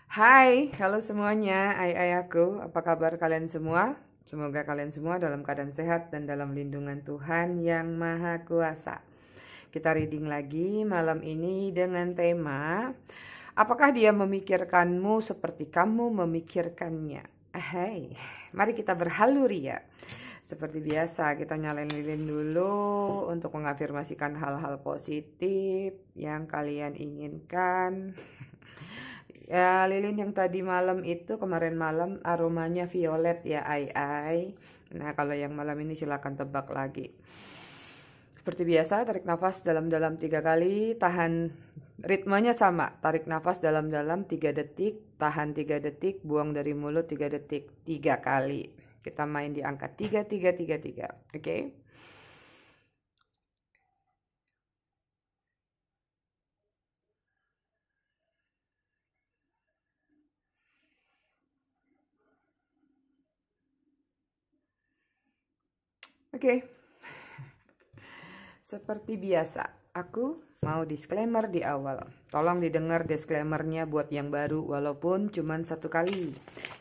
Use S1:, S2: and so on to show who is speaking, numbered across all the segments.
S1: Hai, halo semuanya, ai aku, apa kabar kalian semua? Semoga kalian semua dalam keadaan sehat dan dalam lindungan Tuhan yang Maha Kuasa. Kita reading lagi malam ini dengan tema, apakah dia memikirkanmu seperti kamu memikirkannya? Hai, mari kita berhaluria. Seperti biasa, kita nyalain lilin dulu untuk mengafirmasikan hal-hal positif yang kalian inginkan. Ya, lilin yang tadi malam itu, kemarin malam aromanya violet ya, ai. Nah, kalau yang malam ini silakan tebak lagi. Seperti biasa, tarik nafas dalam-dalam 3 kali, tahan, ritmenya sama. Tarik nafas dalam-dalam 3 detik, tahan 3 detik, buang dari mulut 3 detik, 3 kali. Kita main di angka 3, 3, 3, 3. Oke? Oke. Seperti biasa, aku mau disclaimer di awal. Tolong didengar disclaimernya buat yang baru walaupun cuma 1 kali.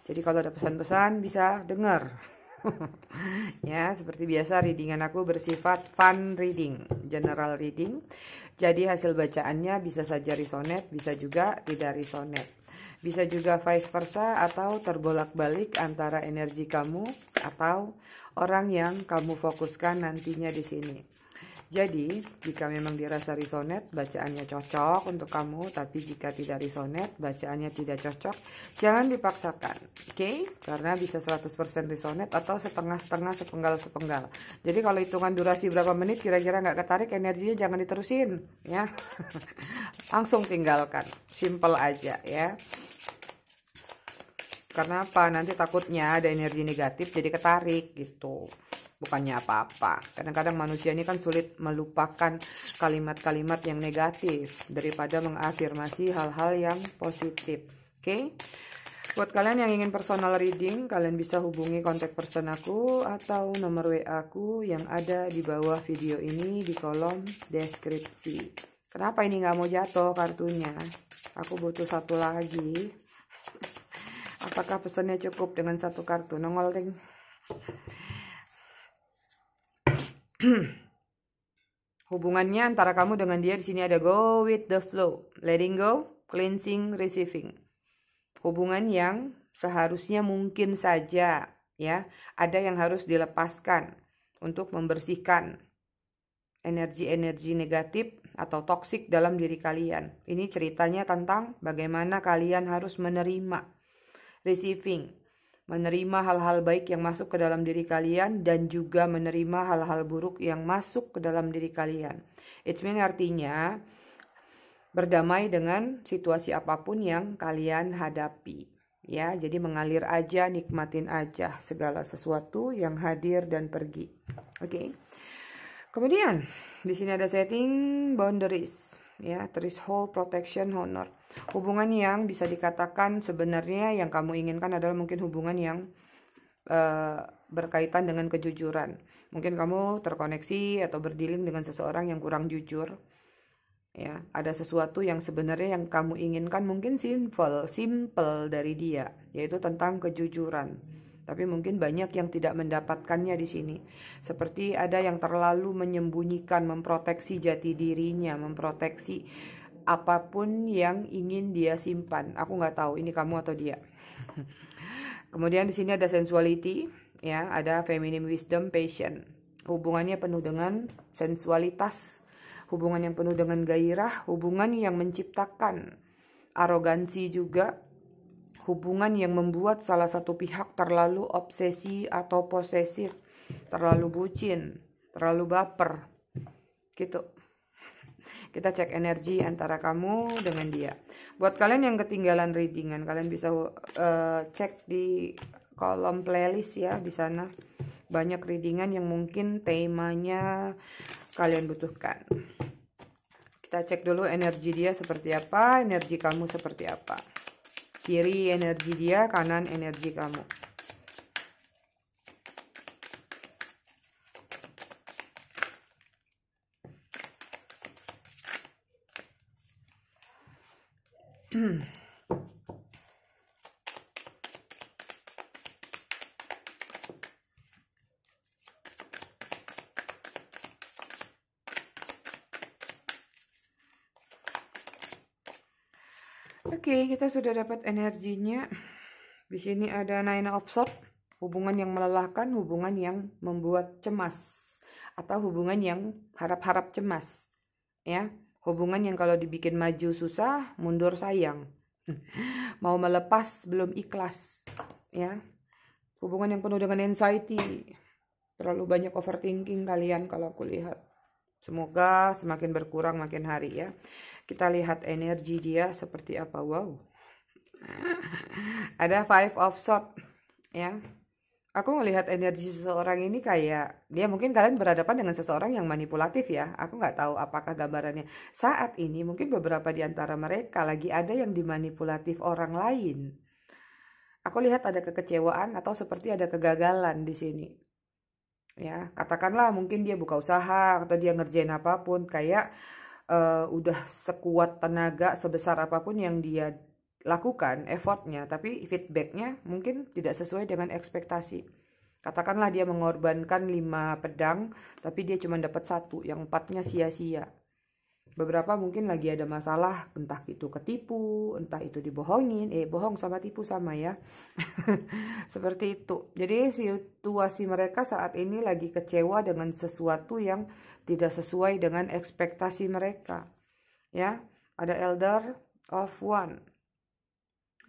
S1: Jadi kalau ada pesan-pesan bisa dengar. Ya, seperti biasa readingan aku bersifat fun reading, general reading. Jadi hasil bacaannya bisa saja resonate, bisa juga tidak resonate. Bisa juga vice versa atau terbolak-balik antara energi kamu atau orang yang kamu fokuskan nantinya di sini. Jadi, jika memang dirasa resonate, bacaannya cocok untuk kamu, tapi jika tidak resonate, bacaannya tidak cocok, jangan dipaksakan, oke? Karena bisa 100% resonate atau setengah-setengah, sepenggal-sepenggal. Jadi kalau hitungan durasi berapa menit kira-kira nggak ketarik, energinya jangan diterusin, ya. Langsung tinggalkan, simple aja ya. Karena apa? Nanti takutnya ada energi negatif jadi ketarik gitu. Bukannya apa-apa. Kadang-kadang manusia ini kan sulit melupakan kalimat-kalimat yang negatif daripada mengafirmasi hal-hal yang positif. Oke? Buat kalian yang ingin personal reading, kalian bisa hubungi kontak person aku atau nomor WA aku yang ada di bawah video ini di kolom deskripsi. Kenapa ini nggak mau jatuh kartunya? Aku butuh satu lagi. Apakah pesannya cukup dengan satu kartu? Nongol ding. Hubungannya antara kamu dengan dia di sini ada go with the flow, letting go, cleansing, receiving. Hubungan yang seharusnya mungkin saja ya, ada yang harus dilepaskan untuk membersihkan energi-energi negatif atau toksik dalam diri kalian. Ini ceritanya tentang bagaimana kalian harus menerima, receiving, menerima hal-hal baik yang masuk ke dalam diri kalian dan juga menerima hal-hal buruk yang masuk ke dalam diri kalian. It means artinya berdamai dengan situasi apapun yang kalian hadapi. Ya, jadi mengalir aja, nikmatin aja segala sesuatu yang hadir dan pergi. Oke. Kemudian di sini ada setting boundaries, ya, threshold, protection, honor. Hubungan yang bisa dikatakan sebenarnya yang kamu inginkan adalah mungkin hubungan yang berkaitan dengan kejujuran. Mungkin kamu terkoneksi atau berdealing dengan seseorang yang kurang jujur. Ya, ada sesuatu yang sebenarnya yang kamu inginkan mungkin simple dari dia, yaitu tentang kejujuran. Tapi mungkin banyak yang tidak mendapatkannya di sini. Seperti ada yang terlalu menyembunyikan, memproteksi jati dirinya, memproteksi apapun yang ingin dia simpan. Aku nggak tahu ini kamu atau dia. Kemudian di sini ada sensuality, ya, ada feminine wisdom, passion. Hubungannya penuh dengan sensualitas, hubungan yang penuh dengan gairah, hubungan yang menciptakan arogansi juga, hubungan yang membuat salah satu pihak terlalu obsesi atau posesif, terlalu bucin, terlalu baper, gitu. Kita cek energi antara kamu dengan dia. Buat kalian yang ketinggalan readingan, kalian bisa cek di kolom playlist ya, di sana banyak readingan yang mungkin temanya kalian butuhkan. Kita cek dulu energi dia seperti apa, energi kamu seperti apa. Kiri energi dia, kanan energi kamu. Oke, kita sudah dapat energinya. Di sini ada Nine of Swords, hubungan yang melelahkan, hubungan yang membuat cemas, atau hubungan yang harap-harap cemas, ya. Hubungan yang kalau dibikin maju susah, mundur sayang. Mau melepas belum ikhlas, ya. Hubungan yang penuh dengan anxiety, terlalu banyak overthinking kalian kalau aku lihat. Semoga semakin berkurang makin hari ya. Kita lihat energi dia seperti apa. Wow. Ada Five of Swords ya. Aku ngelihat energi seseorang ini kayak dia mungkin kalian berhadapan dengan seseorang yang manipulatif ya. Aku nggak tahu apakah gambarannya saat ini mungkin beberapa di antara mereka lagi ada yang dimanipulatif orang lain. Aku lihat ada kekecewaan atau seperti ada kegagalan di sini. Ya, katakanlah mungkin dia buka usaha atau dia ngerjain apapun kayak udah sekuat tenaga sebesar apapun yang dia lakukan effortnya, tapi feedbacknya mungkin tidak sesuai dengan ekspektasi. Katakanlah dia mengorbankan 5 pedang tapi dia cuma dapat 1, yang 4-nya sia-sia. Beberapa mungkin lagi ada masalah, entah itu ketipu, entah itu dibohongin. Bohong sama tipu sama ya. Seperti itu. Jadi situasi mereka saat ini lagi kecewa dengan sesuatu yang tidak sesuai dengan ekspektasi mereka. Ya, ada Elder of One.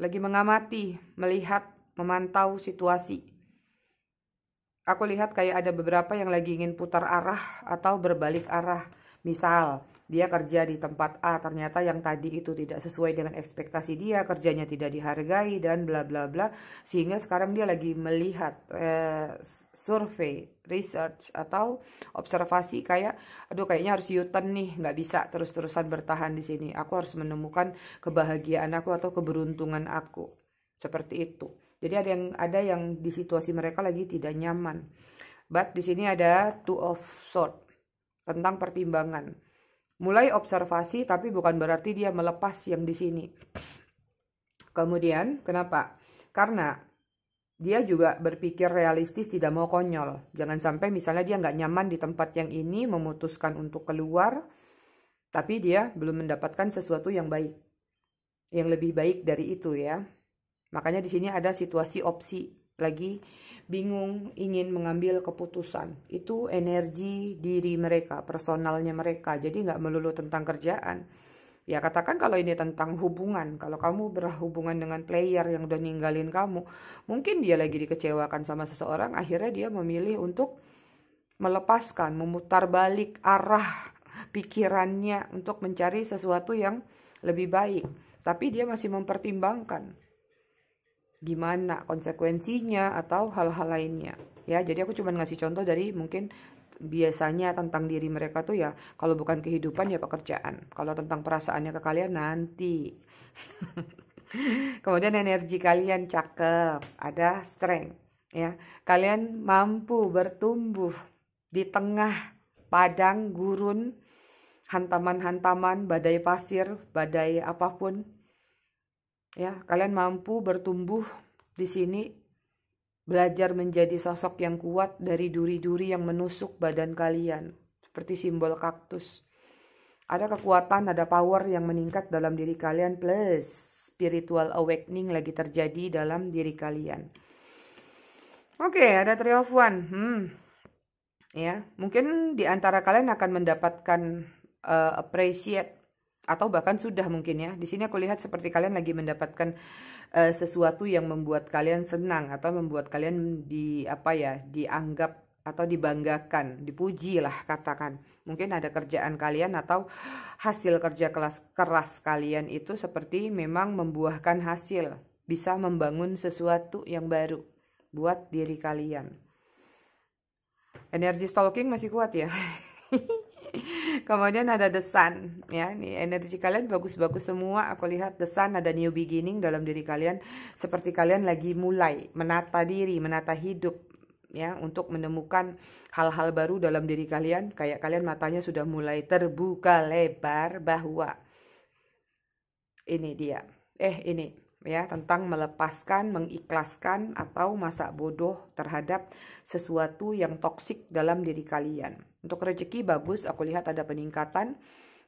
S1: Lagi mengamati, melihat, memantau situasi. Aku lihat kayak ada beberapa yang lagi ingin putar arah atau berbalik arah. Misal, dia kerja di tempat A, ternyata yang tadi itu tidak sesuai dengan ekspektasi dia, kerjanya tidak dihargai dan bla bla bla, sehingga sekarang dia lagi melihat survei, research atau observasi kayak, aduh kayaknya harus U-turn nih, nggak bisa terus-terusan bertahan di sini. Aku harus menemukan kebahagiaan aku atau keberuntungan aku, seperti itu. Jadi ada yang di situasi mereka lagi tidak nyaman. But di sini ada Two of Swords tentang pertimbangan. Mulai observasi tapi bukan berarti dia melepas yang di sini. Kemudian kenapa? Karena dia juga berpikir realistis, tidak mau konyol. Jangan sampai misalnya dia nggak nyaman di tempat yang ini, memutuskan untuk keluar, tapi dia belum mendapatkan sesuatu yang baik, yang lebih baik dari itu ya. Makanya di sini ada situasi opsi, lagi bingung ingin mengambil keputusan. Itu energi diri mereka, personalnya mereka. Jadi nggak melulu tentang kerjaan. Ya katakan kalau ini tentang hubungan. Kalau kamu berhubungan dengan player yang udah ninggalin kamu, mungkin dia lagi dikecewakan sama seseorang, akhirnya dia memilih untuk melepaskan, memutar balik arah pikirannya untuk mencari sesuatu yang lebih baik. Tapi dia masih mempertimbangkan gimana konsekuensinya atau hal-hal lainnya ya. Jadi aku cuma ngasih contoh dari mungkin biasanya tentang diri mereka tuh ya, kalau bukan kehidupan ya pekerjaan, kalau tentang perasaannya ke kalian nanti. Kemudian energi kalian cakep, ada strength ya, kalian mampu bertumbuh di tengah padang gurun, hantaman-hantaman, badai pasir, badai apapun. Ya, kalian mampu bertumbuh di sini, belajar menjadi sosok yang kuat dari duri-duri yang menusuk badan kalian, seperti simbol kaktus. Ada kekuatan, ada power yang meningkat dalam diri kalian, plus spiritual awakening lagi terjadi dalam diri kalian. Oke, ada Three of One. Ya, mungkin di antara kalian akan mendapatkan appreciate atau bahkan sudah mungkin ya. Di sini aku lihat seperti kalian lagi mendapatkan sesuatu yang membuat kalian senang atau membuat kalian dianggap atau dibanggakan, dipuji lah katakan. Mungkin ada kerjaan kalian atau hasil kerja keras kalian itu seperti memang membuahkan hasil, bisa membangun sesuatu yang baru buat diri kalian. Energi stalking masih kuat ya. Kemudian ada The Sun ya, nih energi kalian bagus-bagus semua. Aku lihat The Sun ada new beginning dalam diri kalian, seperti kalian lagi mulai menata diri, menata hidup ya, untuk menemukan hal-hal baru dalam diri kalian. Kayak kalian matanya sudah mulai terbuka lebar bahwa ini dia. Ini ya, tentang melepaskan, mengikhlaskan atau masa bodoh terhadap sesuatu yang toksik dalam diri kalian. Untuk rezeki bagus, aku lihat ada peningkatan.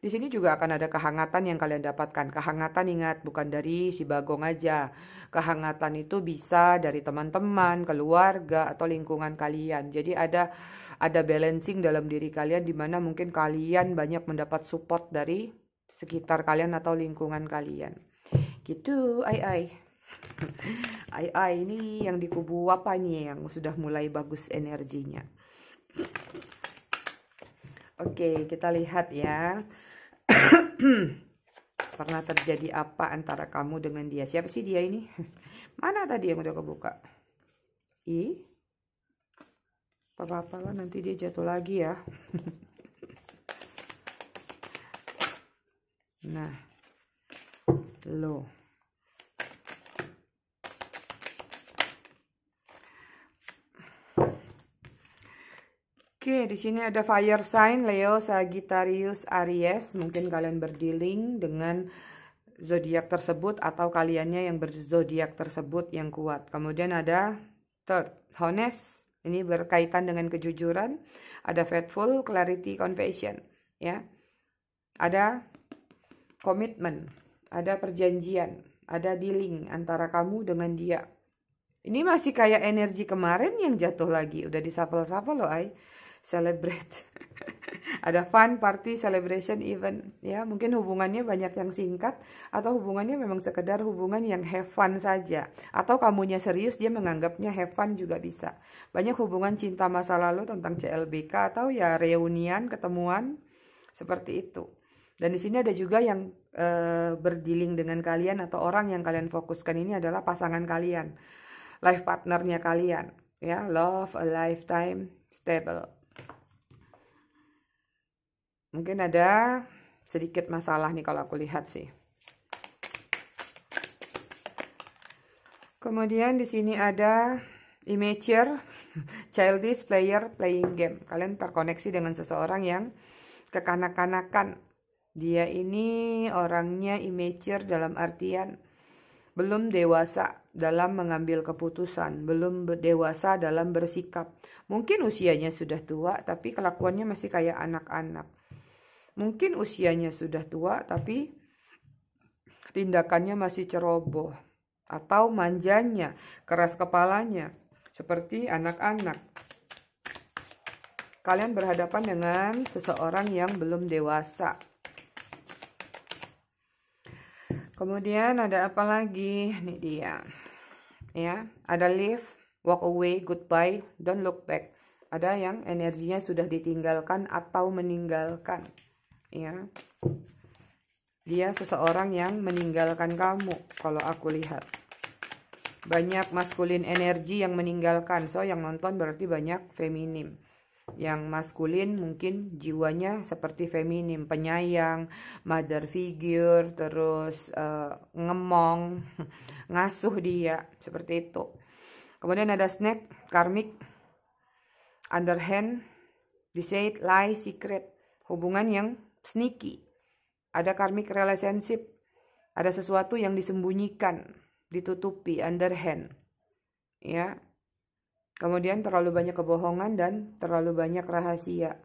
S1: Di sini juga akan ada kehangatan yang kalian dapatkan. Kehangatan ingat bukan dari si Bagong aja. Kehangatan itu bisa dari teman-teman, keluarga, atau lingkungan kalian. Jadi ada balancing dalam diri kalian di mana mungkin kalian banyak mendapat support dari sekitar kalian atau lingkungan kalian. Gitu, ai. Ai ini yang di kubu apa nih yang sudah mulai bagus energinya. Oke, kita lihat ya. Pernah terjadi apa antara kamu dengan dia? Siapa sih dia ini? Mana tadi yang udah kebuka? Apa-apa lah, nanti dia jatuh lagi ya. Nah, lo. Oke, di sini ada fire sign Leo, Sagittarius, Aries. Mungkin kalian berdealing dengan zodiak tersebut atau kaliannya yang berzodiak tersebut yang kuat. Kemudian ada third, honest. Ini berkaitan dengan kejujuran. Ada faithful, clarity, confession. Ya, ada komitmen, ada perjanjian, ada dealing antara kamu dengan dia. Ini masih kayak energi kemarin yang jatuh lagi. Udah disapel-sapel loh, ay. Celebrate. Ada fun, party, celebration, event. Ya, mungkin hubungannya banyak yang singkat atau hubungannya memang sekedar hubungan yang have fun saja. Atau kamunya serius, dia menganggapnya have fun juga bisa. Banyak hubungan cinta masa lalu tentang CLBK atau ya reunian, ketemuan seperti itu. Dan di sini ada juga yang berdealing dengan kalian atau orang yang kalian fokuskan ini adalah pasangan kalian, life partnernya kalian. Ya, love a lifetime stable. Mungkin ada sedikit masalah nih kalau aku lihat sih. Kemudian di sini ada immature, childish player playing game. Kalian terkoneksi dengan seseorang yang kekanak-kanakan. Dia ini orangnya immature dalam artian belum dewasa dalam mengambil keputusan, belum dewasa dalam bersikap. Mungkin usianya sudah tua, tapi kelakuannya masih kayak anak-anak. Mungkin usianya sudah tua, tapi tindakannya masih ceroboh. Atau manjanya, keras kepalanya, seperti anak-anak. Kalian berhadapan dengan seseorang yang belum dewasa. Kemudian ada apa lagi? Ini dia. Ya, ada leave, walk away, goodbye, don't look back. Ada yang energinya sudah ditinggalkan atau meninggalkan. Ya, dia seseorang yang meninggalkan kamu. Kalau aku lihat banyak maskulin energi yang meninggalkan. So yang nonton berarti banyak feminim. Yang maskulin mungkin jiwanya seperti feminim, penyayang, mother figure, terus ngemong, ngasuh dia, seperti itu. Kemudian ada snake, karmic, underhand, deceit, lie, secret, hubungan yang sneaky. Ada karmic relationship, ada sesuatu yang disembunyikan, ditutupi, underhand. Ya. Kemudian terlalu banyak kebohongan dan terlalu banyak rahasia.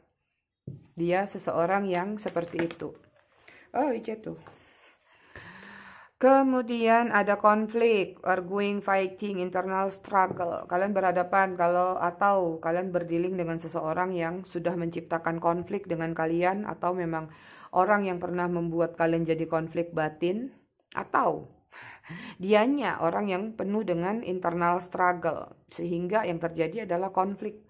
S1: Dia seseorang yang seperti itu. Oh, jatuh. Kemudian ada konflik, arguing, fighting, internal struggle. Kalian berhadapan atau kalian berdealing dengan seseorang yang sudah menciptakan konflik dengan kalian, atau memang orang yang pernah membuat kalian jadi konflik batin, atau dianya orang yang penuh dengan internal struggle, sehingga yang terjadi adalah konflik.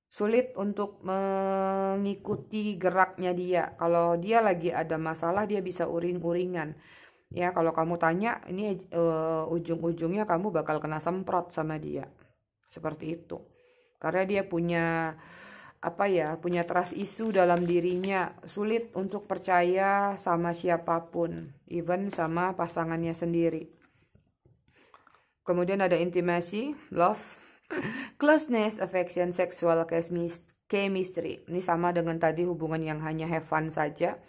S1: Sulit untuk mengikuti geraknya dia. Kalau dia lagi ada masalah, dia bisa uring-uringan. Ya, kalau kamu tanya, ini ujung-ujungnya kamu bakal kena semprot sama dia. Seperti itu. Karena dia punya punya trust issue dalam dirinya. Sulit untuk percaya sama siapapun, even sama pasangannya sendiri. Kemudian ada intimacy, love, closeness, affection, sexual chemistry. Ini sama dengan tadi, hubungan yang hanya have fun saja.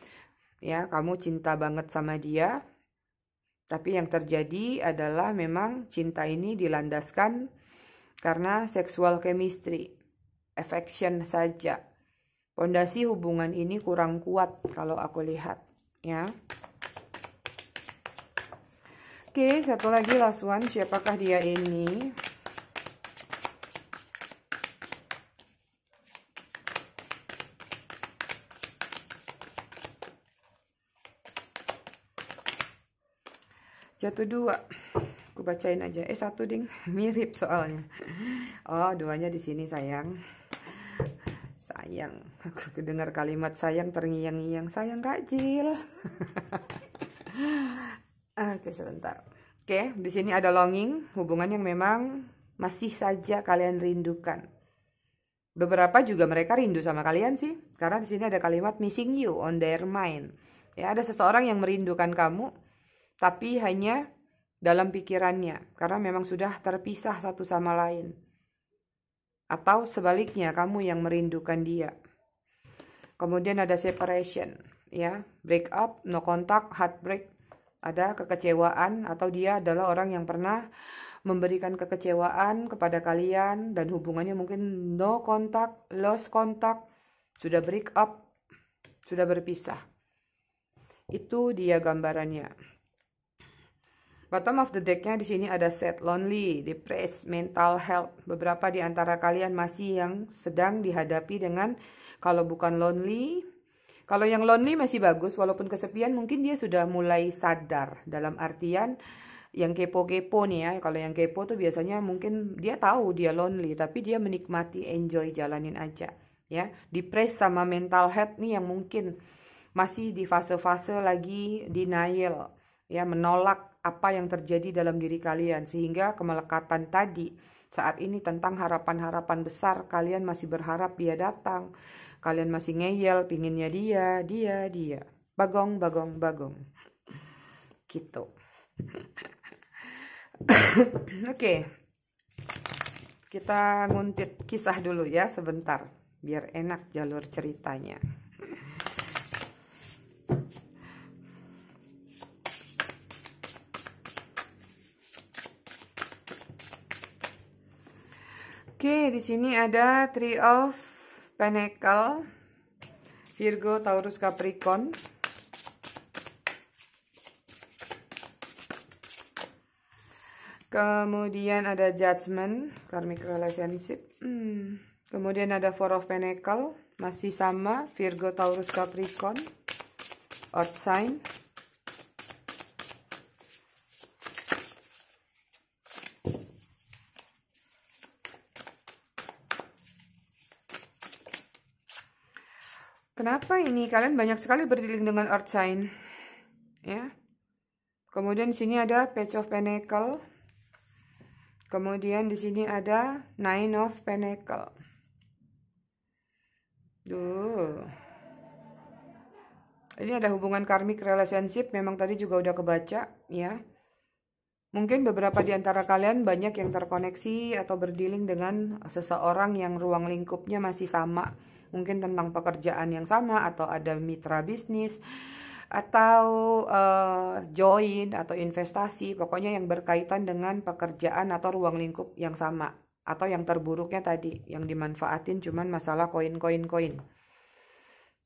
S1: Ya, kamu cinta banget sama dia. Tapi yang terjadi adalah memang cinta ini dilandaskan karena sexual chemistry, affection saja. Pondasi hubungan ini kurang kuat kalau aku lihat, ya. Oke, satu lagi last one. Siapakah dia ini? Jatuh dua. Aku bacain aja. Satu ding. Mirip soalnya. Oh, duanya di sini sayang. Sayang. Aku dengar kalimat sayang terngiang-ngiang. Sayang Kak Jil. Oke, sebentar. Oke, di sini ada longing, hubungan yang memang masih saja kalian rindukan. Beberapa juga mereka rindu sama kalian sih, karena di sini ada kalimat missing you on their mind. Ya, ada seseorang yang merindukan kamu, tapi hanya dalam pikirannya, karena memang sudah terpisah satu sama lain. Atau sebaliknya, kamu yang merindukan dia. Kemudian ada separation, ya, break up, no contact, heartbreak. Ada kekecewaan atau dia adalah orang yang pernah memberikan kekecewaan kepada kalian dan hubungannya mungkin no contact, lost contact, sudah break up, sudah berpisah. Itu dia gambarannya. Bottom of the deck-nya di sini ada sad, lonely, depressed, mental health. Beberapa di antara kalian masih yang sedang dihadapi dengan kalau bukan lonely. Kalau yang lonely masih bagus, walaupun kesepian mungkin dia sudah mulai sadar. Dalam artian yang kepo-kepo nih ya, kalau yang kepo tuh biasanya mungkin dia tahu dia lonely, tapi dia menikmati, enjoy, jalanin aja. Ya, depressed sama mental health nih yang mungkin masih di fase-fase lagi denial, ya, menolak apa yang terjadi dalam diri kalian. Sehingga kemelekatan tadi saat ini tentang harapan-harapan besar, kalian masih berharap dia datang. Kalian masih ngeyel, pinginnya dia. Bagong. Gitu. Oke. Kita nguntit kisah dulu ya sebentar. Biar enak jalur ceritanya. Oke, di sini ada Three of Pentacle, Virgo, Taurus, Capricorn. Kemudian ada Judgment, Karmic Relationship. Kemudian ada Four of Pentacle, masih sama, Virgo, Taurus, Capricorn, Earth sign. Kenapa ini kalian banyak sekali berdealing dengan earth sign, ya? Kemudian di sini ada Page of Pentacle. Kemudian di sini ada Nine of Pentacle. Ini ada hubungan karmic relationship. Memang tadi juga udah kebaca, ya. Mungkin beberapa di antara kalian banyak yang terkoneksi atau berdealing dengan seseorang yang ruang lingkupnya masih sama. Mungkin tentang pekerjaan yang sama, atau ada mitra bisnis, atau join, atau investasi. Pokoknya yang berkaitan dengan pekerjaan atau ruang lingkup yang sama. Atau yang terburuknya tadi, yang dimanfaatin cuman masalah koin.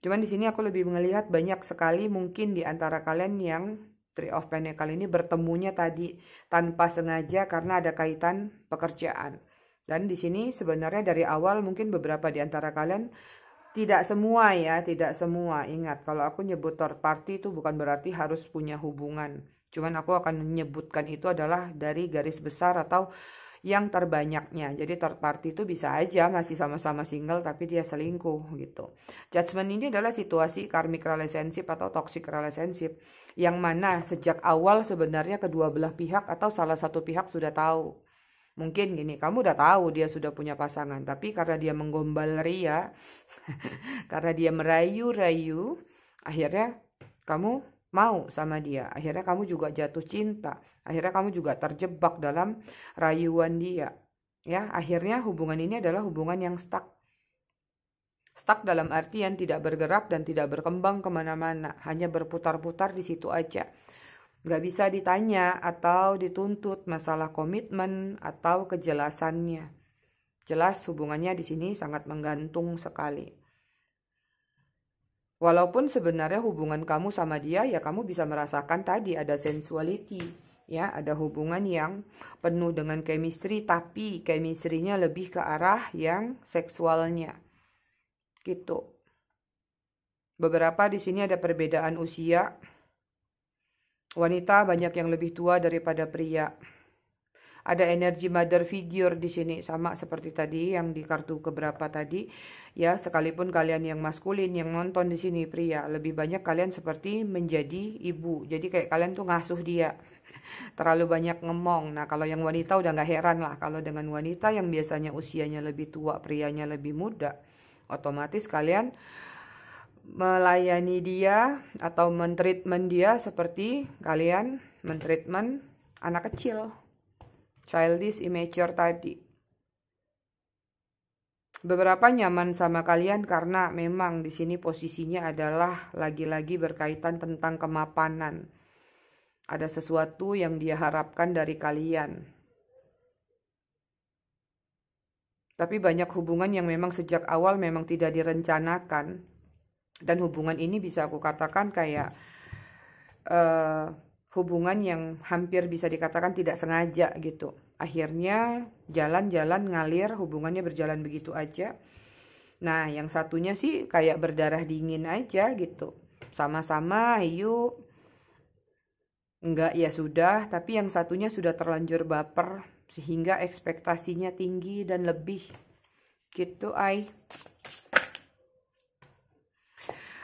S1: Cuman di sini aku lebih melihat banyak sekali mungkin di antara kalian yang Three of Pentacle ini bertemunya tadi tanpa sengaja karena ada kaitan pekerjaan. Dan di sini sebenarnya dari awal mungkin beberapa di antara kalian, tidak semua ya, tidak semua. Ingat, kalau aku nyebut third party itu bukan berarti harus punya hubungan. Cuman aku akan menyebutkan itu adalah dari garis besar atau yang terbanyaknya. Jadi third party itu bisa aja masih sama-sama single tapi dia selingkuh gitu. Judgment ini adalah situasi karmic relationship atau toxic relationship yang mana sejak awal sebenarnya kedua belah pihak atau salah satu pihak sudah tahu. Mungkin gini, kamu udah tahu dia sudah punya pasangan, tapi karena dia menggombal ria, karena dia merayu-rayu, akhirnya kamu mau sama dia. Akhirnya kamu juga jatuh cinta. Akhirnya kamu juga terjebak dalam rayuan dia. Ya, akhirnya hubungan ini adalah hubungan yang stuck. Stuck dalam artian tidak bergerak dan tidak berkembang kemana-mana. Hanya berputar-putar di situ aja. Gak bisa ditanya atau dituntut masalah komitmen atau kejelasannya. Jelas hubungannya di sini sangat menggantung sekali. Walaupun sebenarnya hubungan kamu sama dia ya kamu bisa merasakan tadi ada sensuality, ya, ada hubungan yang penuh dengan chemistry tapi chemistry-nya lebih ke arah yang seksualnya. Gitu. Beberapa di sini ada perbedaan usia. Wanita banyak yang lebih tua daripada pria. Ada energi mother figure di sini sama seperti tadi yang di kartu keberapa tadi, ya, sekalipun kalian yang maskulin yang nonton di sini pria, lebih banyak kalian seperti menjadi ibu. Jadi kayak kalian tuh ngasuh dia. Terlalu banyak ngemong. Nah, kalau yang wanita udah nggak heran lah kalau dengan wanita yang biasanya usianya lebih tua, prianya lebih muda, otomatis kalian melayani dia atau mentreatment dia seperti kalian mentreatment anak kecil. Childish, immature tadi. Beberapa nyaman sama kalian karena memang di sini posisinya adalah lagi-lagi berkaitan tentang kemapanan. Ada sesuatu yang dia harapkan dari kalian. Tapi banyak hubungan yang memang sejak awal memang tidak direncanakan. Dan hubungan ini bisa aku katakan kayak hubungan yang hampir bisa dikatakan tidak sengaja gitu. Akhirnya jalan-jalan ngalir, hubungannya berjalan begitu aja. Nah, yang satunya sih kayak berdarah dingin aja gitu. Sama-sama, yuk. Enggak ya sudah, tapi yang satunya sudah terlanjur baper sehingga ekspektasinya tinggi dan lebih. Gitu, Ai.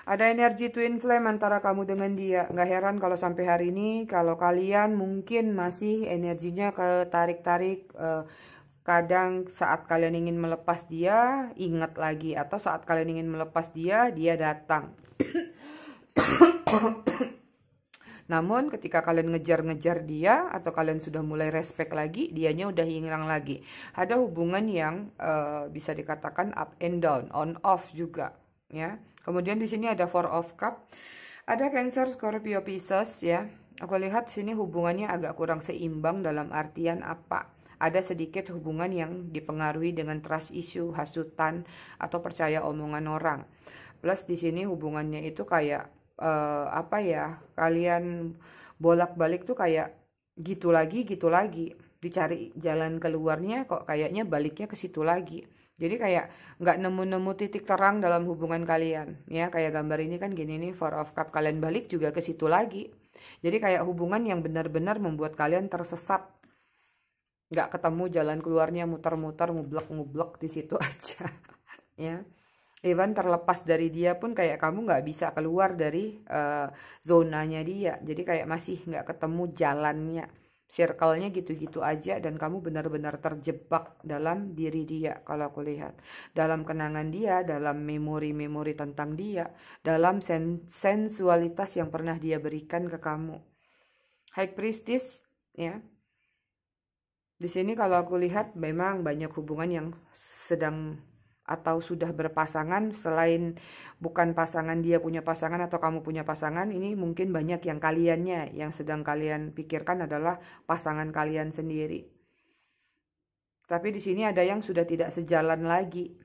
S1: Ada energi twin flame antara kamu dengan dia. Nggak heran kalau sampai hari ini, kalau kalian mungkin masih energinya ketarik-tarik. Kadang saat kalian ingin melepas dia, ingat lagi. Atau saat kalian ingin melepas dia, dia datang. Namun ketika kalian ngejar-ngejar dia, atau kalian sudah mulai respect lagi, dianya udah hilang lagi. Ada hubungan yang bisa dikatakan up and down, on off juga, ya. Kemudian di sini ada Four of Cup. Ada Cancer, Scorpio, Pisces, ya. Aku lihat sini hubungannya agak kurang seimbang dalam artian apa? Ada sedikit hubungan yang dipengaruhi dengan trust issue, hasutan, atau percaya omongan orang. Plus di sini hubungannya itu kayak apa ya? Kalian bolak-balik tuh kayak gitu lagi. Dicari jalan keluarnya kok kayaknya baliknya ke situ lagi. Jadi kayak nggak nemu-nemu titik terang dalam hubungan kalian, ya. Kayak gambar ini kan gini nih, Four of Cup, kalian balik juga ke situ lagi. Jadi kayak hubungan yang benar-benar membuat kalian tersesat, nggak ketemu jalan keluarnya, muter-muter, ngublek-ngublek di situ aja, ya. Even terlepas dari dia pun kayak kamu nggak bisa keluar dari zonanya dia. Jadi kayak masih nggak ketemu jalannya. Circle-nya gitu-gitu aja dan kamu benar-benar terjebak dalam diri dia kalau aku lihat. Dalam kenangan dia, dalam memori-memori tentang dia, dalam sensualitas yang pernah dia berikan ke kamu. High Priestess, ya. Di sini kalau aku lihat memang banyak hubungan yang sedang atau sudah berpasangan. Selain bukan pasangan, dia punya pasangan atau kamu punya pasangan, ini mungkin banyak yang kaliannya yang sedang kalian pikirkan adalah pasangan kalian sendiri. Tapi di sini ada yang sudah tidak sejalan lagi.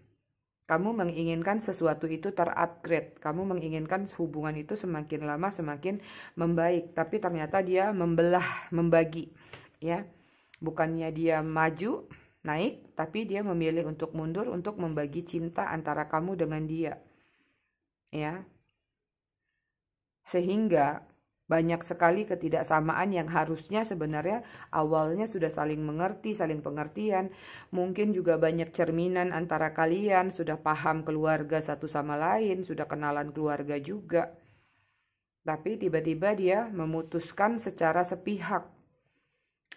S1: Kamu menginginkan sesuatu itu terupgrade, kamu menginginkan hubungan itu semakin lama semakin membaik, tapi ternyata dia membelah, membagi, ya. Bukannya dia maju naik, tapi dia memilih untuk mundur untuk membagi cinta antara kamu dengan dia, ya. Sehingga banyak sekali ketidaksamaan yang harusnya sebenarnya awalnya sudah saling mengerti, saling pengertian. Mungkin juga banyak cerminan antara kalian, sudah paham keluarga satu sama lain, sudah kenalan keluarga juga. Tapi tiba-tiba dia memutuskan secara sepihak.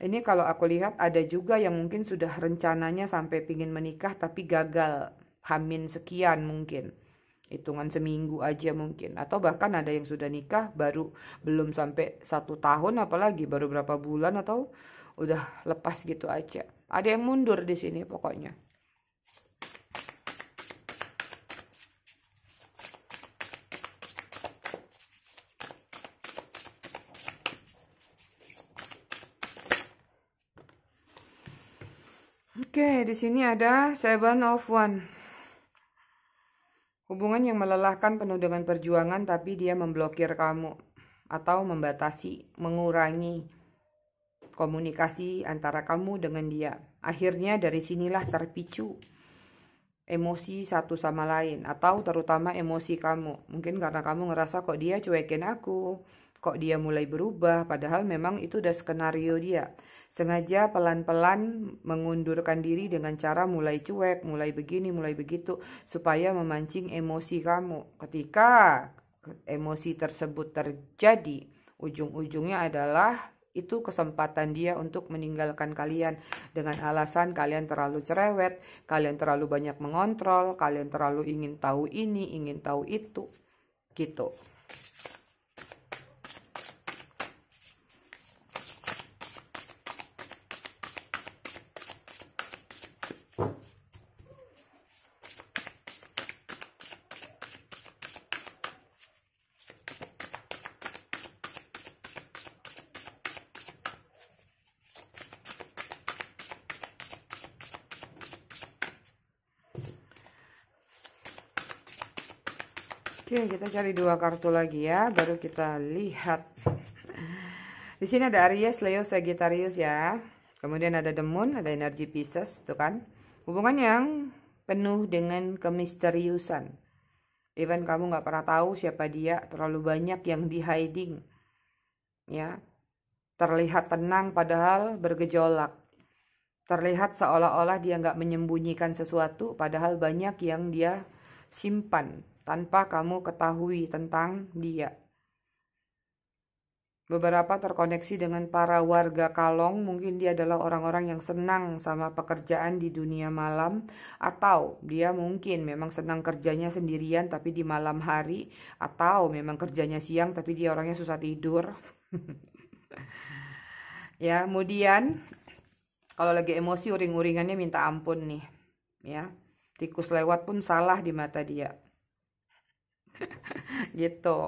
S1: Ini kalau aku lihat ada juga yang mungkin sudah rencananya sampai pingin menikah tapi gagal. Hamin sekian mungkin. Hitungan seminggu aja mungkin. Atau bahkan ada yang sudah nikah baru belum sampai 1 tahun, apalagi baru berapa bulan atau udah lepas gitu aja. Ada yang mundur di sini pokoknya. Oke, di sini ada Seven of Wands. Hubungan yang melelahkan penuh dengan perjuangan tapi dia memblokir kamu atau membatasi, mengurangi komunikasi antara kamu dengan dia. Akhirnya dari sinilah terpicu emosi satu sama lain atau terutama emosi kamu. Mungkin karena kamu ngerasa kok dia cuekin aku, kok dia mulai berubah, padahal memang itu udah skenario dia. Sengaja pelan-pelan mengundurkan diri dengan cara mulai cuek, mulai begini, mulai begitu, supaya memancing emosi kamu. Ketika emosi tersebut terjadi, ujung-ujungnya adalah itu kesempatan dia untuk meninggalkan kalian dengan alasan kalian terlalu cerewet, kalian terlalu banyak mengontrol, kalian terlalu ingin tahu ini, ingin tahu itu, gitu. Oke, kita cari 2 kartu lagi ya, baru kita lihat. Di sini ada Aries, Leo, Sagittarius ya. Kemudian ada The Moon, ada energi Pisces, tuh kan. Hubungan yang penuh dengan kemisteriusan. Even kamu nggak pernah tahu siapa dia, terlalu banyak yang di hiding. Ya, terlihat tenang padahal bergejolak. Terlihat seolah-olah dia nggak menyembunyikan sesuatu, padahal banyak yang dia simpan tanpa kamu ketahui tentang dia. Beberapa terkoneksi dengan para warga Kalong, mungkin dia adalah orang-orang yang senang sama pekerjaan di dunia malam, atau dia mungkin memang senang kerjanya sendirian tapi di malam hari, atau memang kerjanya siang tapi dia orangnya susah tidur. Ya, kemudian kalau lagi emosi uring-uringannya minta ampun nih, ya. Tikus lewat pun salah di mata dia. Gitu.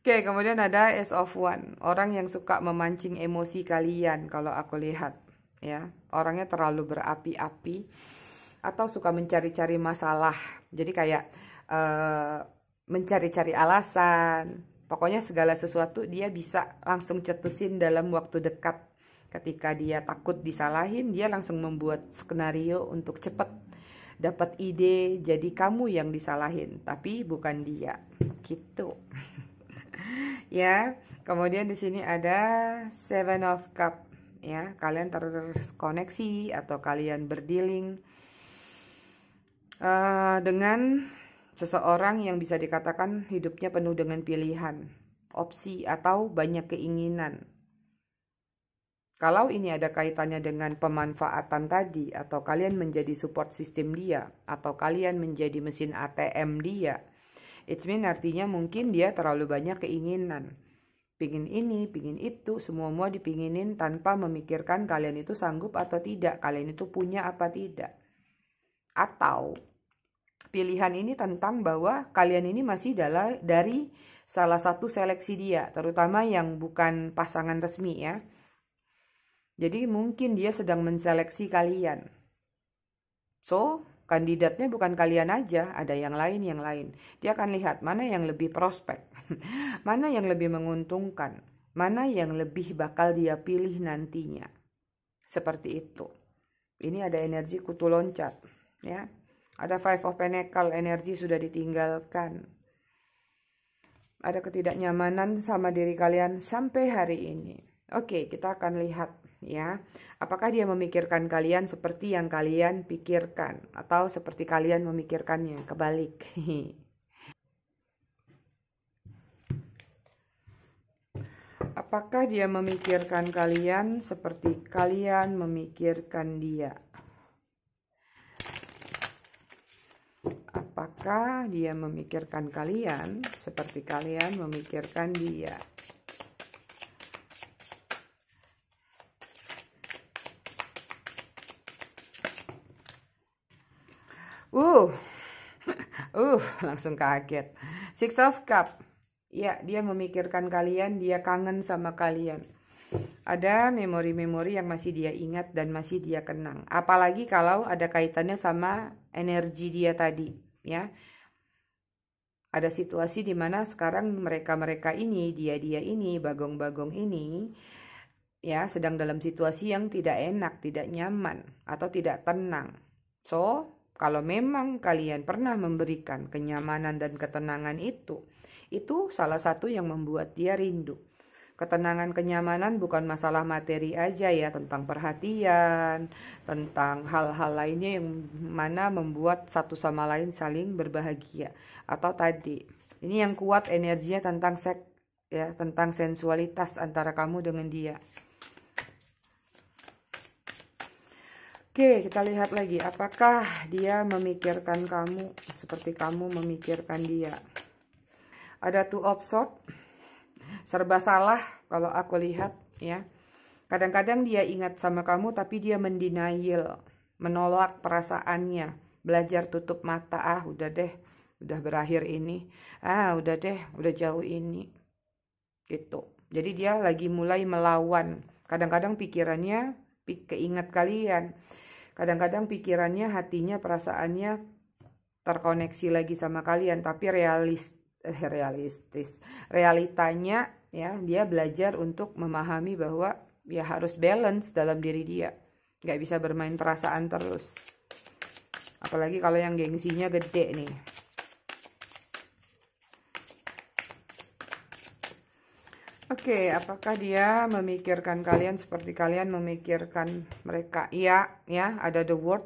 S1: Oke, kemudian ada Ace of One, orang yang suka memancing emosi kalian kalau aku lihat, ya. Orangnya terlalu berapi-api atau suka mencari-cari masalah. Jadi kayak mencari-cari alasan. Pokoknya segala sesuatu dia bisa langsung cetusin dalam waktu dekat. Ketika dia takut disalahin, dia langsung membuat skenario untuk cepat dapat ide, jadi kamu yang disalahin, tapi bukan dia. Gitu. Ya, kemudian di sini ada Seven of Cup, ya, kalian terkoneksi atau kalian berdealing dengan seseorang yang bisa dikatakan hidupnya penuh dengan pilihan, opsi atau banyak keinginan. Kalau ini ada kaitannya dengan pemanfaatan tadi, atau kalian menjadi support system dia, atau kalian menjadi mesin ATM dia, it's mean artinya mungkin dia terlalu banyak keinginan. Pingin ini, pingin itu, semua dipinginin tanpa memikirkan kalian itu sanggup atau tidak, kalian itu punya apa tidak. Atau pilihan ini tentang bahwa kalian ini masih dari salah satu seleksi dia, terutama yang bukan pasangan resmi ya. Jadi mungkin dia sedang menseleksi kalian. So, kandidatnya bukan kalian aja, ada yang lain. Dia akan lihat mana yang lebih prospek, mana yang lebih menguntungkan, mana yang lebih bakal dia pilih nantinya. Seperti itu. Ini ada energi kutu loncat, ya. Ada Five of Pentacles, energi sudah ditinggalkan. Ada ketidaknyamanan sama diri kalian sampai hari ini. Oke, kita akan lihat ya. Apakah dia memikirkan kalian seperti yang kalian pikirkan atau seperti kalian memikirkannya, kebalik. Apakah dia memikirkan kalian seperti kalian memikirkan dia? Apakah dia memikirkan kalian seperti kalian memikirkan dia? Langsung kaget. Six of Cup. Ya, dia memikirkan kalian, dia kangen sama kalian. Ada memori-memori yang masih dia ingat dan masih dia kenang. Apalagi kalau ada kaitannya sama energi dia tadi, ya. Ada situasi di mana sekarang mereka-mereka ini, dia-dia ini, bagong-bagong ini, ya sedang dalam situasi yang tidak enak, tidak nyaman, atau tidak tenang. So, kalau memang kalian pernah memberikan kenyamanan dan ketenangan itu salah satu yang membuat dia rindu. Ketenangan, kenyamanan bukan masalah materi aja ya, tentang perhatian, tentang hal-hal lainnya yang mana membuat satu sama lain saling berbahagia. Atau tadi, ini yang kuat energinya tentang seks ya, tentang sensualitas antara kamu dengan dia. Oke, kita lihat lagi, apakah dia memikirkan kamu seperti kamu memikirkan dia. Ada Two of Swords, serba salah kalau aku lihat ya. Kadang-kadang dia ingat sama kamu tapi dia mendenial, menolak perasaannya, belajar tutup mata, udah deh, udah berakhir ini, udah deh, udah jauh ini, gitu. Jadi dia lagi mulai melawan. Kadang-kadang pikirannya keinget kalian, kadang-kadang pikirannya, hatinya, perasaannya terkoneksi lagi sama kalian, tapi realistis, realitanya ya, dia belajar untuk memahami bahwa ya harus balance dalam diri dia, nggak bisa bermain perasaan terus, apalagi kalau yang gengsinya gede nih. Oke, apakah dia memikirkan kalian seperti kalian memikirkan mereka? Iya, ya, ada the word.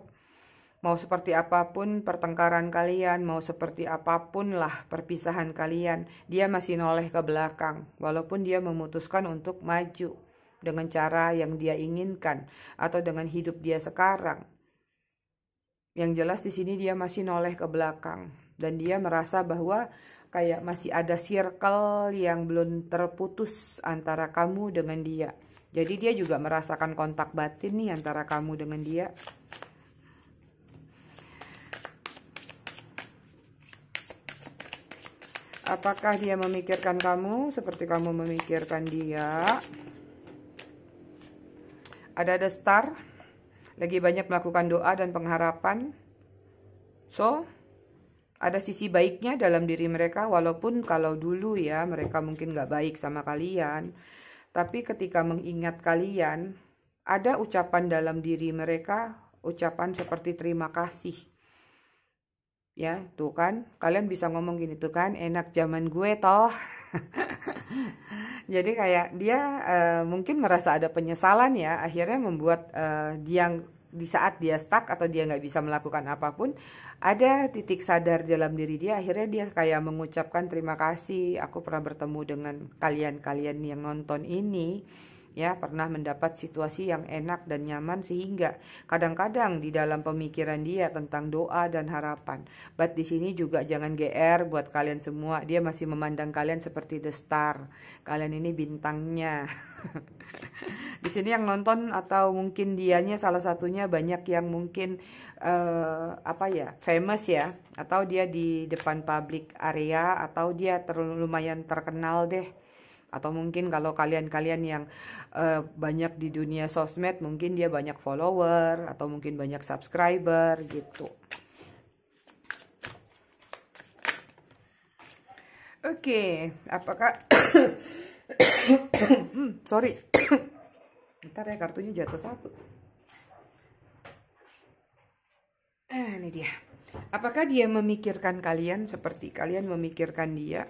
S1: Mau seperti apapun pertengkaran kalian, mau seperti apapun lah perpisahan kalian, dia masih noleh ke belakang. Walaupun dia memutuskan untuk maju dengan cara yang dia inginkan atau dengan hidup dia sekarang. Yang jelas di sini dia masih noleh ke belakang dan dia merasa bahwa kayak masih ada circle yang belum terputus antara kamu dengan dia. Jadi dia juga merasakan kontak batin nih antara kamu dengan dia. Apakah dia memikirkan kamu seperti kamu memikirkan dia? Ada the star, lagi banyak melakukan doa dan pengharapan. So, ada sisi baiknya dalam diri mereka, walaupun kalau dulu ya mereka mungkin gak baik sama kalian. Tapi ketika mengingat kalian, ada ucapan dalam diri mereka, ucapan seperti terima kasih. Ya, tuh kan, kalian bisa ngomong gini, tuh kan, enak zaman gue toh. Jadi kayak dia mungkin merasa ada penyesalan ya, akhirnya membuat dia di saat dia stuck atau dia nggak bisa melakukan apapun, ada titik sadar dalam diri dia, akhirnya dia kayak mengucapkan terima kasih, aku pernah bertemu dengan kalian-kalian yang nonton ini, ya pernah mendapat situasi yang enak dan nyaman, sehingga kadang-kadang di dalam pemikiran dia tentang doa dan harapan. But di sini juga jangan GR buat kalian semua, dia masih memandang kalian seperti the star, kalian ini bintangnya. Di sini yang nonton atau mungkin dianya salah satunya banyak yang mungkin famous ya, atau dia di depan public area, atau dia lumayan terkenal deh. Atau mungkin kalau kalian-kalian yang banyak di dunia sosmed, mungkin dia banyak follower atau mungkin banyak subscriber gitu. Oke, apakah sorry. Bentar ya, kartunya jatuh satu. Ini dia. Apakah dia memikirkan kalian seperti kalian memikirkan dia?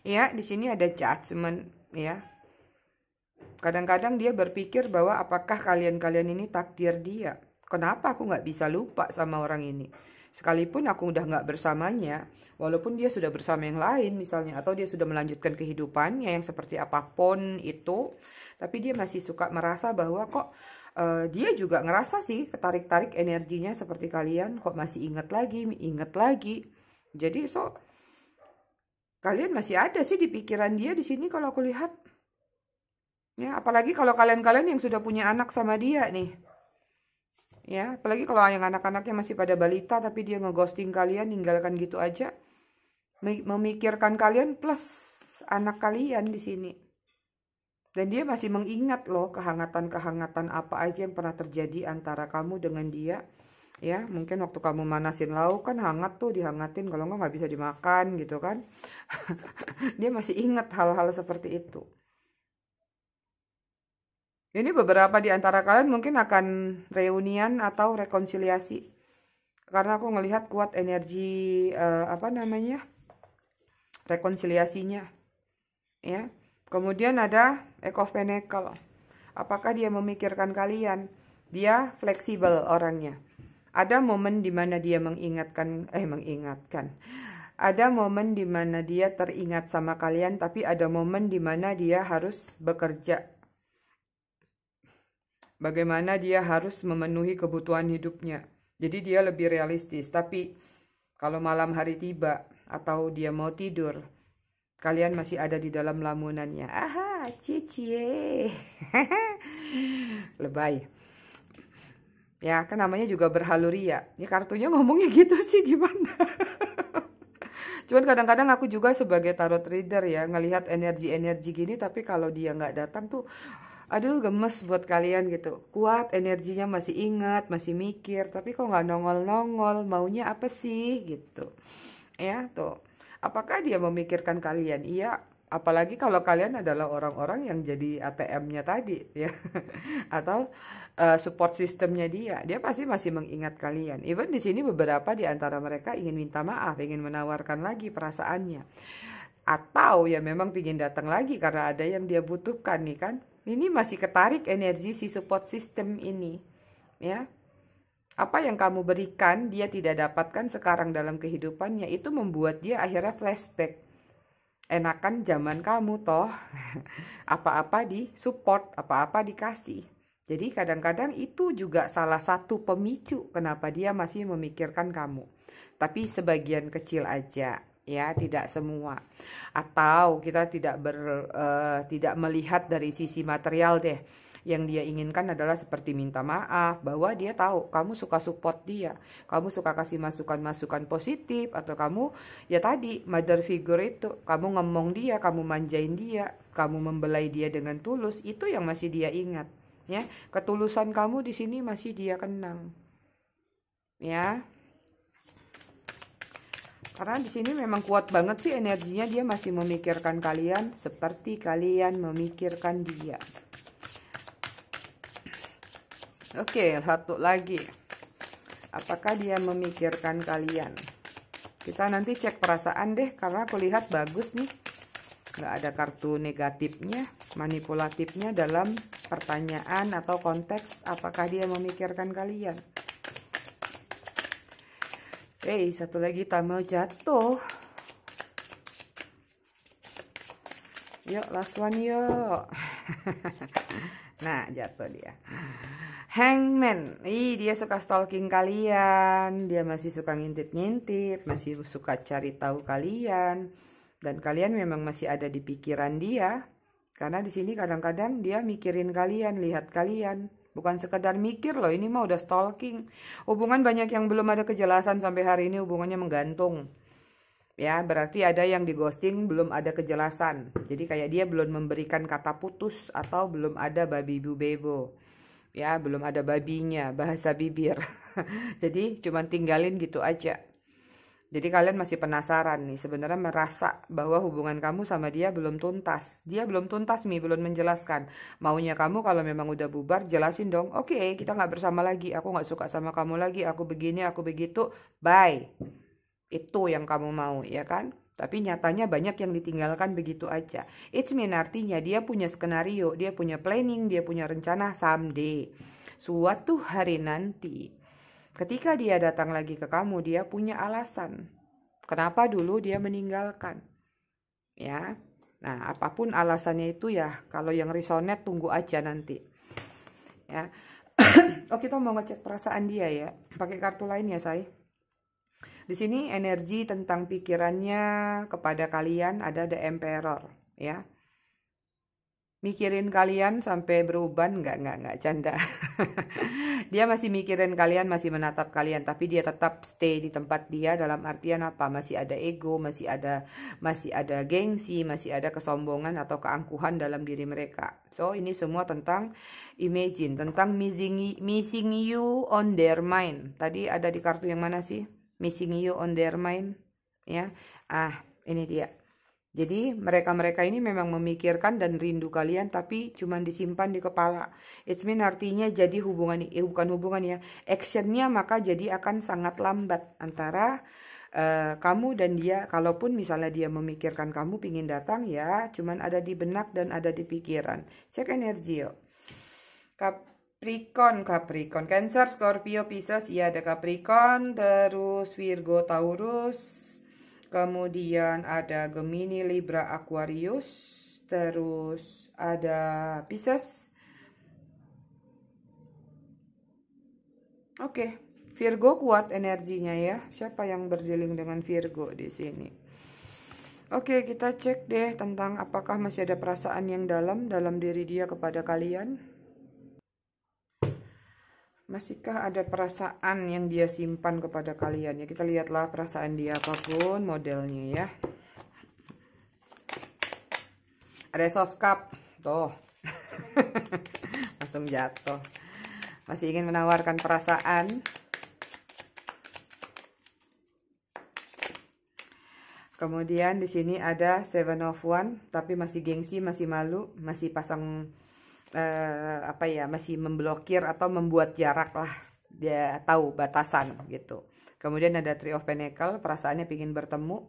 S1: Ya, di sini ada judgment ya. Kadang-kadang dia berpikir bahwa apakah kalian-kalian ini takdir dia? Kenapa aku nggak bisa lupa sama orang ini? Sekalipun aku udah nggak bersamanya, walaupun dia sudah bersama yang lain misalnya, atau dia sudah melanjutkan kehidupannya yang seperti apapun itu, tapi dia masih suka merasa bahwa kok dia juga ngerasa sih ketarik-tarik energinya seperti kalian, kok masih ingat lagi. Jadi kalian masih ada sih di pikiran dia di sini kalau aku lihat. Ya, apalagi kalau kalian-kalian yang sudah punya anak sama dia nih. Ya, apalagi kalau yang anak-anaknya masih pada balita tapi dia ngeghosting kalian, ninggalkan gitu aja. Memikirkan kalian plus anak kalian di sini. Dan dia masih mengingat loh kehangatan-kehangatan apa aja yang pernah terjadi antara kamu dengan dia. Ya, mungkin waktu kamu manasin lauk kan hangat tuh, dihangatin, kalau nggak bisa dimakan gitu kan. Dia masih ingat hal-hal seperti itu. Ini beberapa di antara kalian mungkin akan reunian atau rekonsiliasi. Karena aku ngelihat kuat energi apa namanya? Rekonsiliasinya, ya. Kemudian ada Eight of Pentacles. Apakah dia memikirkan kalian? Dia fleksibel orangnya. Ada momen di mana dia mengingatkan. Ada momen di mana dia teringat sama kalian, tapi ada momen di mana dia harus bekerja. Bagaimana dia harus memenuhi kebutuhan hidupnya. Jadi dia lebih realistis. Tapi kalau malam hari tiba atau dia mau tidur, kalian masih ada di dalam lamunannya. Aha, cicie. Lebay. Ya, kan namanya juga berhaluria. Ya kartunya ngomongnya gitu sih, gimana? Cuman kadang-kadang aku juga sebagai tarot reader ya, ngelihat energi-energi gini, tapi kalau dia nggak datang tuh, aduh gemes buat kalian gitu. Kuat energinya, masih ingat, masih mikir, tapi kok nggak nongol-nongol, maunya apa sih gitu. Ya, tuh. Apakah dia memikirkan kalian? Iya, apalagi kalau kalian adalah orang-orang yang jadi ATM-nya tadi ya. Atau support sistemnya dia. Dia pasti masih mengingat kalian. Even di sini beberapa di antara mereka ingin minta maaf, ingin menawarkan lagi perasaannya. Atau ya memang ingin datang lagi karena ada yang dia butuhkan nih kan. Ini masih ketarik energi si support system ini. Ya. Apa yang kamu berikan dia tidak dapatkan sekarang dalam kehidupannya, itu membuat dia akhirnya flashback. Enakan zaman kamu toh, apa-apa di support, apa-apa dikasih. Jadi kadang-kadang itu juga salah satu pemicu kenapa dia masih memikirkan kamu. Tapi sebagian kecil aja ya, tidak semua. Atau kita tidak melihat dari sisi material deh. Yang dia inginkan adalah seperti minta maaf, bahwa dia tahu kamu suka support dia, kamu suka kasih masukan-masukan positif, atau kamu ya tadi mother figure itu, kamu ngomong dia, kamu manjain dia, kamu membelai dia dengan tulus, itu yang masih dia ingat. Ya, ketulusan kamu di sini masih dia kenang. Ya. Karena di sini memang kuat banget sih energinya, dia masih memikirkan kalian seperti kalian memikirkan dia. Oke, satu lagi. Apakah dia memikirkan kalian? Kita nanti cek perasaan deh, karena aku lihat bagus nih. Nggak ada kartu negatifnya, manipulatifnya dalam pertanyaan atau konteks apakah dia memikirkan kalian. Satu lagi, tak mau jatuh. Yuk, last one yuk. Nah, jatuh dia. Hangman, dia suka stalking kalian, dia masih suka ngintip-ngintip, masih suka cari tahu kalian, dan kalian memang masih ada di pikiran dia, karena di sini kadang-kadang dia mikirin kalian, lihat kalian, bukan sekedar mikir loh, ini mah udah stalking. Hubungan banyak yang belum ada kejelasan sampai hari ini, hubungannya menggantung. Ya, berarti ada yang di ghosting, belum ada kejelasan. Jadi kayak dia belum memberikan kata putus atau belum ada babi bu bebo. Ya, belum ada babinya, bahasa bibir. Jadi cuman tinggalin gitu aja. Jadi kalian masih penasaran nih, sebenarnya merasa bahwa hubungan kamu sama dia belum tuntas. Dia belum tuntas nih, belum menjelaskan. Maunya kamu kalau memang udah bubar, jelasin dong. Oke, kita nggak bersama lagi. Aku nggak suka sama kamu lagi. Aku begini, aku begitu. Bye. Itu yang kamu mau, ya kan? Tapi nyatanya banyak yang ditinggalkan begitu aja. It's mean artinya dia punya skenario, dia punya planning, dia punya rencana someday. Suatu hari nanti, ketika dia datang lagi ke kamu, dia punya alasan. Kenapa dulu dia meninggalkan? Ya. Nah, apapun alasannya itu ya, kalau yang resonate tunggu aja nanti. Ya. Oh, kita mau ngecek perasaan dia ya. Pakai kartu lain ya, say. Di sini energi tentang pikirannya kepada kalian ada The Emperor, ya. mikirin kalian sampai beruban, nggak canda. Dia masih mikirin kalian, masih menatap kalian, tapi dia tetap stay di tempat dia. Dalam artian apa? Masih ada ego, masih ada gengsi, masih ada kesombongan atau keangkuhan dalam diri mereka. So ini semua tentang imagine, tentang missing you on their mind. Tadi ada di kartu yang mana sih? Missing you on their mind, ya. Ini dia. Jadi mereka-mereka ini memang memikirkan dan rindu kalian, tapi cuman disimpan di kepala. It's mean artinya jadi bukan hubungan ya, actionnya maka jadi akan sangat lambat antara kamu dan dia. Kalaupun misalnya dia memikirkan kamu pingin datang, ya cuman ada di benak dan ada di pikiran. Cek energi yuk. Capricorn, Cancer, Scorpio, Pisces, ya ada Capricorn, terus Virgo, Taurus, kemudian ada Gemini, Libra, Aquarius, terus ada Pisces. Oke, Virgo kuat energinya ya. Siapa yang berdealing dengan Virgo di sini? Oke, kita cek deh tentang apakah masih ada perasaan yang dalam diri dia kepada kalian. Masihkah ada perasaan yang dia simpan kepada kalian ya? Kita lihatlah perasaan dia apapun modelnya ya. Ada soft cup tuh. Langsung jatuh. Masih ingin menawarkan perasaan. Kemudian di sini ada Seven of Wands, tapi masih gengsi, masih malu, masih pasang masih memblokir atau membuat jarak lah. Dia tahu batasan gitu. Kemudian ada Three of Pentacles, perasaannya pingin bertemu,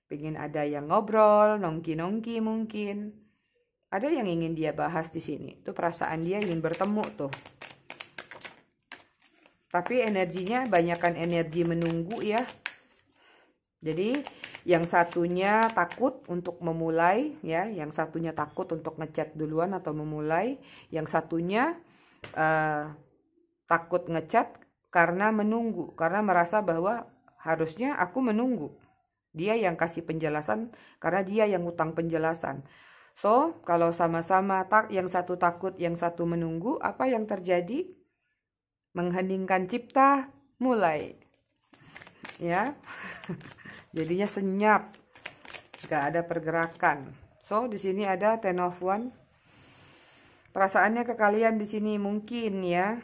S1: pingin ada yang ngobrol, nongki-nongki mungkin. Ada yang ingin dia bahas di sini. Itu perasaan dia ingin bertemu tuh. Tapi energinya banyakkan energi menunggu ya. Jadi yang satunya takut untuk memulai ya, yang satunya takut untuk ngechat duluan atau memulai, yang satunya takut ngechat karena menunggu, karena merasa bahwa harusnya aku menunggu. Dia yang kasih penjelasan karena dia yang utang penjelasan. So, kalau sama-sama yang satu takut, yang satu menunggu, apa yang terjadi? Mengheningkan cipta, mulai. Ya. Jadinya senyap, gak ada pergerakan. So di sini ada Ten of Wands. Perasaannya ke kalian di sini mungkin ya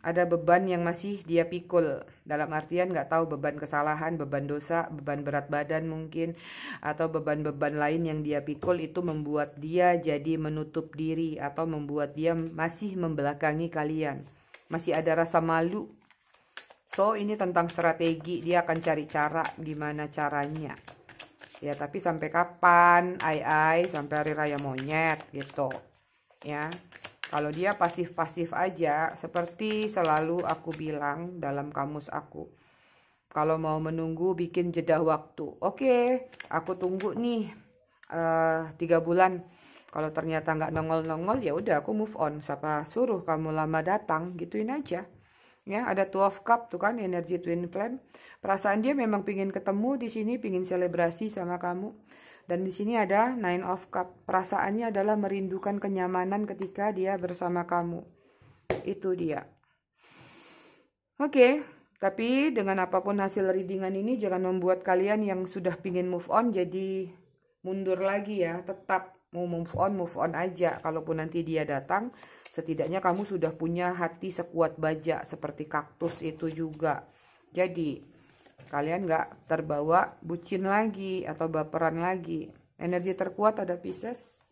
S1: ada beban yang masih dia pikul. Dalam artian gak tahu beban kesalahan, beban dosa, beban berat badan mungkin, atau beban-beban lain yang dia pikul itu membuat dia jadi menutup diri atau membuat dia masih membelakangi kalian. Masih ada rasa malu. So ini tentang strategi, dia akan cari cara gimana caranya. Ya tapi sampai kapan? Sampai hari raya monyet gitu. Ya. Kalau dia pasif-pasif aja, seperti selalu aku bilang dalam kamus aku. Kalau mau menunggu bikin jeda waktu. Oke, aku tunggu nih 3 bulan. Kalau ternyata nggak nongol-nongol ya udah aku move on. Siapa suruh kamu lama datang, gituin aja. Ya, ada Two of Cup tuh kan, energi Twin Flame. Perasaan dia memang pingin ketemu di sini, pingin selebrasi sama kamu. Dan di sini ada Nine of Cup. Perasaannya adalah merindukan kenyamanan ketika dia bersama kamu. Itu dia. Oke, tapi dengan apapun hasil readingan ini jangan membuat kalian yang sudah pingin move on jadi mundur lagi ya. Tetap mau move on aja. Kalaupun nanti dia datang, setidaknya kamu sudah punya hati sekuat baja seperti kaktus itu juga. Jadi kalian gak terbawa bucin lagi atau baperan lagi. Energi terkuat ada Pisces.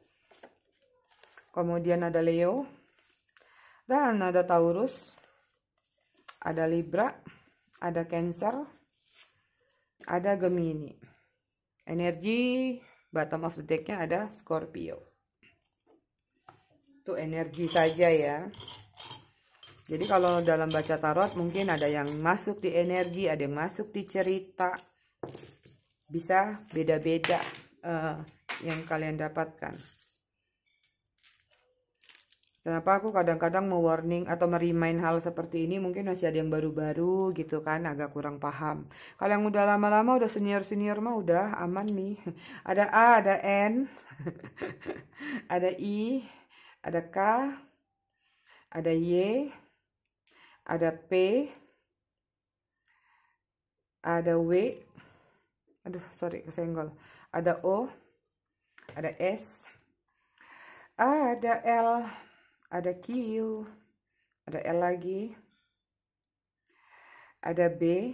S1: Kemudian ada Leo. Dan ada Taurus. Ada Libra. Ada Cancer. Ada Gemini. Energi bottom of the decknya ada Scorpio. Itu energi saja ya. Jadi kalau dalam baca tarot mungkin ada yang masuk di energi, ada yang masuk di cerita. Bisa beda-beda yang kalian dapatkan. Kenapa aku kadang-kadang me-warning atau me-remind hal seperti ini, mungkin masih ada yang baru-baru gitu kan, agak kurang paham. Kalau yang udah lama-lama, udah senior-senior mah udah aman nih. Ada A, ada N, ada I, ada K, ada Y, ada P, ada W, aduh sorry kesenggol, ada O, ada S, ada L, ada Q, ada L lagi, ada B,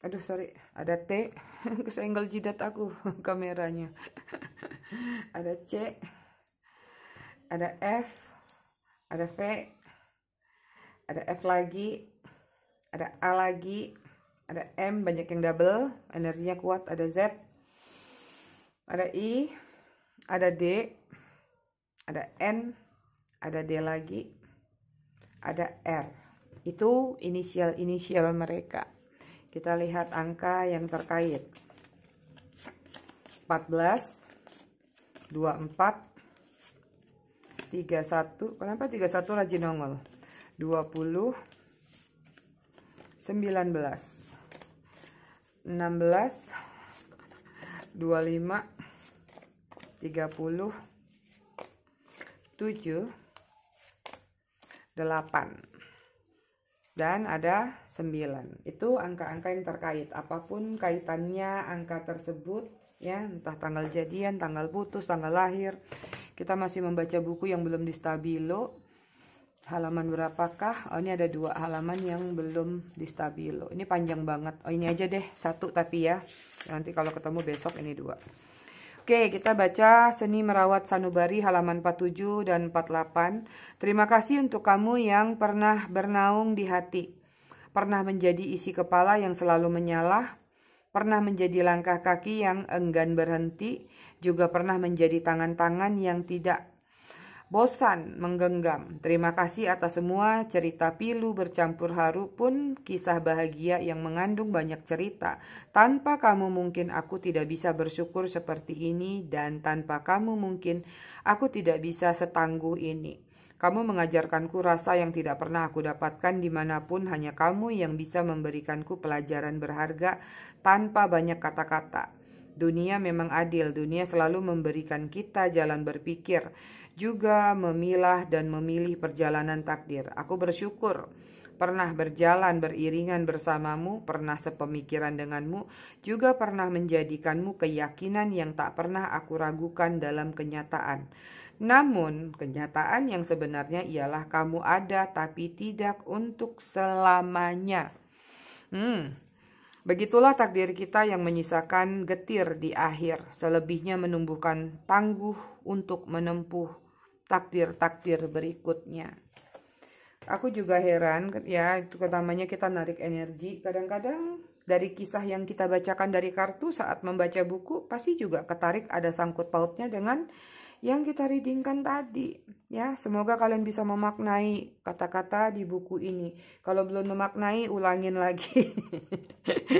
S1: aduh sorry, ada T, kesenggol jidat aku kameranya, ada C, ada F, ada V, ada F lagi, ada A lagi, ada M, banyak yang double, energinya kuat, ada Z, ada I, ada D, ada N, ada D lagi, ada R. Itu inisial mereka. Kita lihat angka yang terkait. 14, 24, 31. Kenapa 31 rajin nongol? 20, 19, 16, 25, 30, 7, 8, dan ada 9. Itu angka-angka yang terkait. Apapun kaitannya angka tersebut, ya, entah tanggal jadian, tanggal putus, tanggal lahir. Kita masih membaca buku yang belum di stabilo. Halaman berapakah? Oh, ini ada 2 halaman yang belum di stabilo. Ini panjang banget. Oh, ini aja deh, 1 tapi ya. Nanti kalau ketemu besok ini 2. Oke, kita baca Seni Merawat Sanubari halaman 47 dan 48. Terima kasih untuk kamu yang pernah bernaung di hati, pernah menjadi isi kepala yang selalu menyala, pernah menjadi langkah kaki yang enggan berhenti, juga pernah menjadi tangan-tangan yang tidak bosan menggenggam. Terima kasih atas semua cerita pilu bercampur haru pun kisah bahagia yang mengandung banyak cerita. Tanpa kamu mungkin aku tidak bisa bersyukur seperti ini, dan tanpa kamu mungkin aku tidak bisa setangguh ini. Kamu mengajarkanku rasa yang tidak pernah aku dapatkan dimanapun. Hanya kamu yang bisa memberikanku pelajaran berharga tanpa banyak kata-kata. Dunia memang adil. Dunia selalu memberikan kita jalan berpikir, juga memilah dan memilih perjalanan takdir. Aku bersyukur pernah berjalan beriringan bersamamu, pernah sepemikiran denganmu, juga pernah menjadikanmu keyakinan yang tak pernah aku ragukan dalam kenyataan. Namun, kenyataan yang sebenarnya ialah kamu ada, tapi tidak untuk selamanya. Begitulah takdir kita yang menyisakan getir di akhir, selebihnya menumbuhkan tangguh untuk menempuh takdir-takdir berikutnya. Aku juga heran ya, itu namanya kita narik energi. Kadang-kadang dari kisah yang kita bacakan dari kartu saat membaca buku, pasti juga ketarik ada sangkut pautnya dengan yang kita readingkan tadi. Ya, semoga kalian bisa memaknai kata-kata di buku ini. Kalau belum memaknai, ulangin lagi.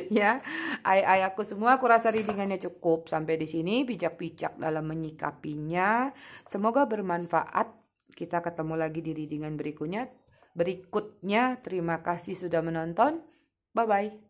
S1: Ya, aku semua, aku rasa readingannya cukup sampai di sini, bijak-bijak dalam menyikapinya. Semoga bermanfaat. Kita ketemu lagi di readingan berikutnya. Terima kasih sudah menonton. Bye bye.